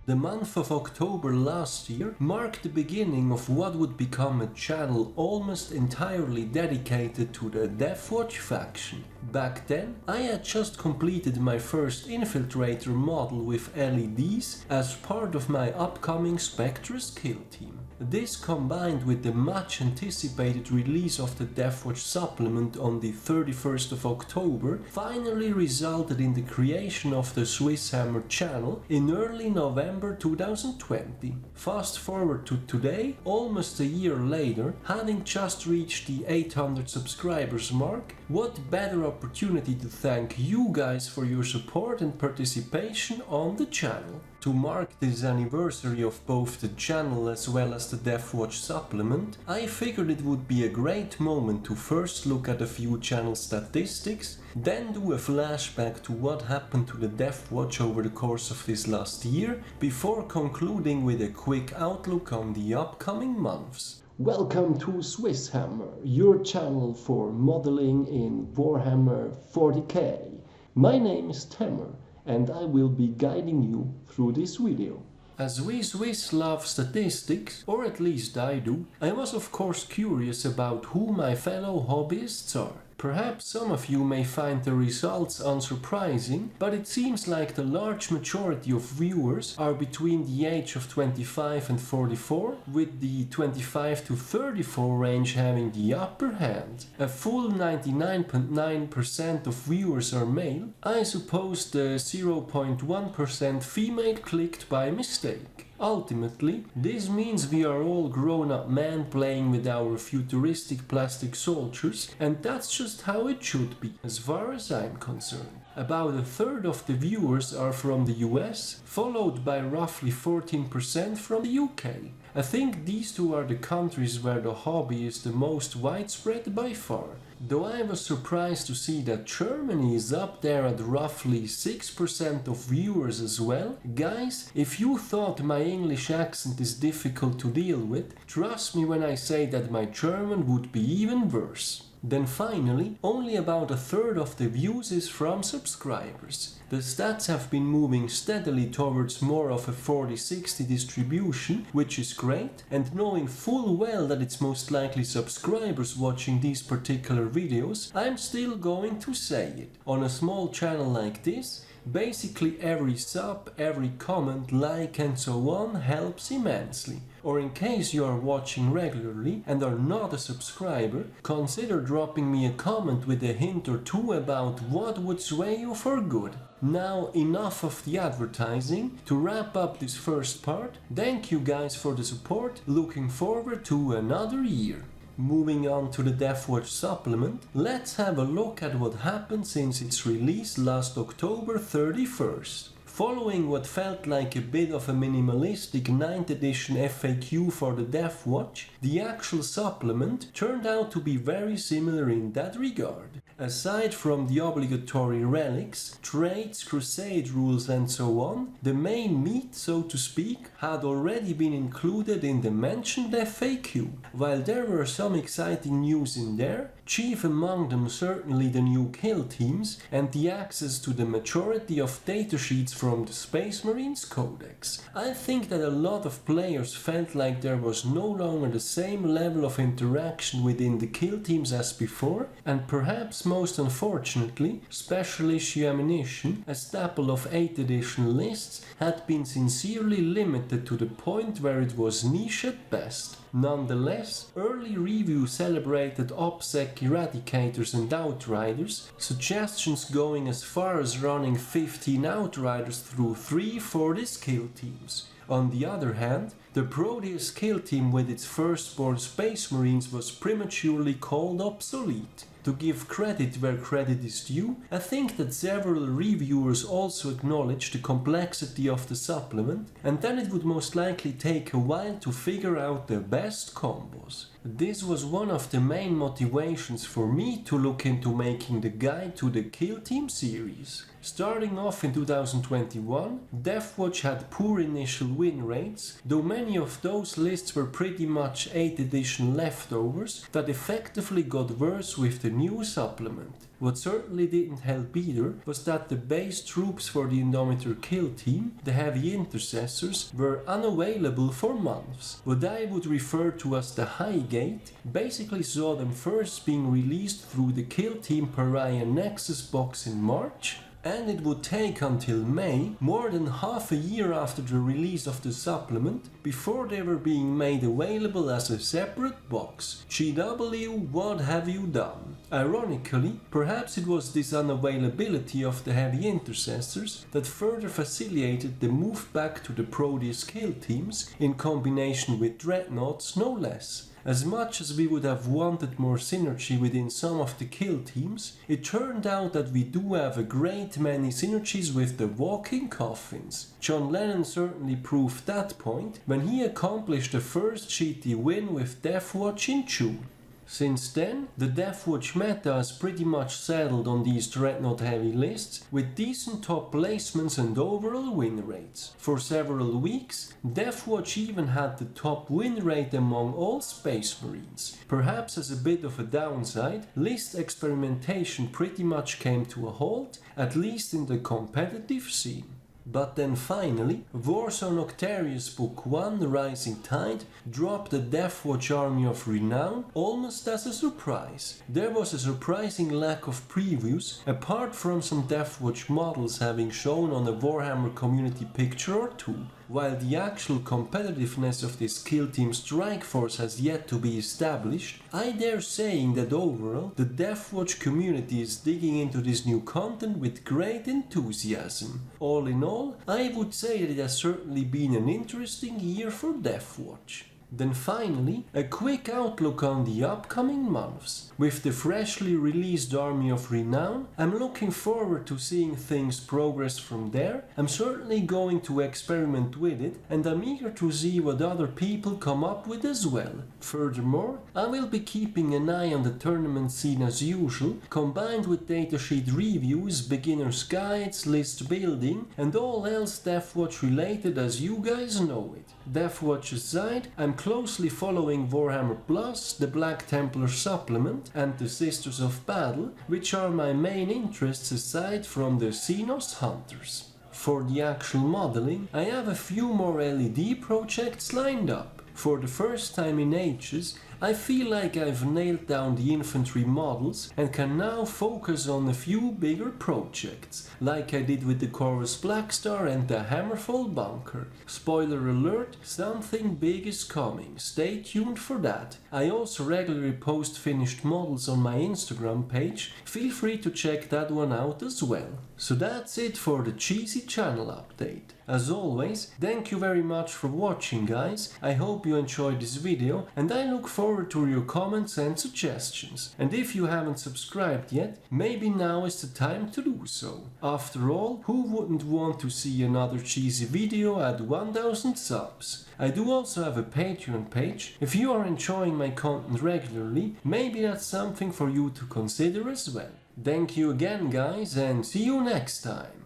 The month of October last year marked the beginning of what would become a channel almost entirely dedicated to the Deathwatch faction. Back then, I had just completed my first infiltrator model with LEDs as part of my upcoming Spectre's kill team. This, combined with the much anticipated release of the Deathwatch supplement on the 31st of October, finally resulted in the creation of the SwissHammer channel in early November 2020. Fast forward to today, almost a year later, having just reached the 800 subscribers mark, what better opportunity to thank you guys for your support and participation on the channel. To mark this anniversary of both the channel as well as the Deathwatch supplement, I figured it would be a great moment to first look at a few channel statistics, then do a flashback to what happened to the Deathwatch over the course of this last year, before concluding with a quick outlook on the upcoming months. Welcome to SwissHammer, your channel for modeling in Warhammer 40k. My name is Tammer, and I will be guiding you through this video. As we Swiss love statistics, or at least I do, I was of course curious about who my fellow hobbyists are. Perhaps some of you may find the results unsurprising, but it seems like the large majority of viewers are between the age of 25 and 44, with the 25 to 34 range having the upper hand. A full 99.9% of viewers are male. I suppose the 0.1% female clicked by mistake. Ultimately, this means we are all grown-up men playing with our futuristic plastic soldiers, and that's just how it should be, as far as I'm concerned. About a third of the viewers are from the US, followed by roughly 14% from the UK. I think these two are the countries where the hobby is the most widespread by far. Though I was surprised to see that Germany is up there at roughly 6% of viewers as well. Guys, if you thought my English accent is difficult to deal with, trust me when I say that my German would be even worse. Then finally, only about a third of the views is from subscribers. The stats have been moving steadily towards more of a 40-60 distribution, which is great, and knowing full well that it's most likely subscribers watching these particular videos, I'm still going to say it. On a small channel like this, basically every sub, every comment, like and so on helps immensely. Or in case you are watching regularly and are not a subscriber, consider dropping me a comment with a hint or two about what would sway you for good. Now enough of the advertising. To wrap up this first part, thank you guys for the support, looking forward to another year. Moving on to the Deathwatch supplement, let's have a look at what happened since its release last October 31st. Following what felt like a bit of a minimalistic 9th edition FAQ for the Deathwatch, the actual supplement turned out to be very similar in that regard. Aside from the obligatory relics, traits, crusade rules and so on, the main meat, so to speak, had already been included in the mentioned FAQ. While there were some exciting news in there, chief among them certainly the new kill teams and the access to the majority of datasheets from the Space Marines Codex. I think that a lot of players felt like there was no longer the same level of interaction within the kill teams as before, and perhaps most unfortunately, special issue ammunition, a staple of 8th edition lists, had been sincerely limited to the point where it was niche at best. Nonetheless, early reviews celebrated OPSEC Eradicators and Outriders, suggestions going as far as running 15 Outriders through 3 40s kill teams. On the other hand, the Proteus kill team with its firstborn Space Marines was prematurely called obsolete. To give credit where credit is due, I think that several reviewers also acknowledged the complexity of the supplement, and that it would most likely take a while to figure out the best combos. This was one of the main motivations for me to look into making the guide to the Kill Team series. Starting off in 2021, Deathwatch had poor initial win rates, though many of those lists were pretty much 8th edition leftovers that effectively got worse with the new supplement. What certainly didn't help either was that the base troops for the Indomitor kill team, the heavy intercessors, were unavailable for months. What I would refer to as the high gate basically saw them first being released through the kill team Pariah Nexus box in March, and it would take until May, more than half a year after the release of the supplement, before they were being made available as a separate box. GW, what have you done? Ironically, perhaps it was this unavailability of the heavy intercessors that further facilitated the move back to the Proteus kill teams, in combination with dreadnoughts no less. As much as we would have wanted more synergy within some of the kill teams, it turned out that we do have a great many synergies with the walking coffins. John Lennon certainly proved that point when he accomplished the first GT win with Deathwatch in June. Since then, the Deathwatch meta is pretty much settled on these dreadnought heavy lists, with decent top placements and overall win rates. For several weeks, Deathwatch even had the top win rate among all Space Marines. Perhaps as a bit of a downside, list experimentation pretty much came to a halt, at least in the competitive scene. But then finally, Warzone Octarius Book 1 Rising Tide dropped the Deathwatch Army of Renown almost as a surprise. There was a surprising lack of previews, apart from some Deathwatch models having shown on a Warhammer community picture or two. While the actual competitiveness of this kill team strike force has yet to be established, I dare saying that overall, the Deathwatch community is digging into this new content with great enthusiasm. All in all, I would say that it has certainly been an interesting year for Deathwatch. Then finally, a quick outlook on the upcoming months. With the freshly released Army of Renown, I'm looking forward to seeing things progress from there. I'm certainly going to experiment with it, and I'm eager to see what other people come up with as well. Furthermore, I will be keeping an eye on the tournament scene as usual, combined with datasheet reviews, beginner's guides, list building, and all else Deathwatch related as you guys know it. Deathwatch aside, I'm closely following Warhammer Plus, the Black Templar supplement, and the Sisters of Battle, which are my main interests aside from the Xenos Hunters. For the actual modeling, I have a few more LED projects lined up. For the first time in ages, I feel like I've nailed down the infantry models and can now focus on a few bigger projects, like I did with the Chorus Blackstar and the Hammerfall Bunker. Spoiler alert, something big is coming, stay tuned for that. I also regularly post finished models on my Instagram page, feel free to check that one out as well. So that's it for the cheesy channel update. As always, thank you very much for watching guys, I hope you enjoyed this video and I look forward to your comments and suggestions. And if you haven't subscribed yet, maybe now is the time to do so. After all, who wouldn't want to see another cheesy video at 1000 subs? I do also have a Patreon page. If you are enjoying my content regularly, maybe that's something for you to consider as well. Thank you again guys and see you next time.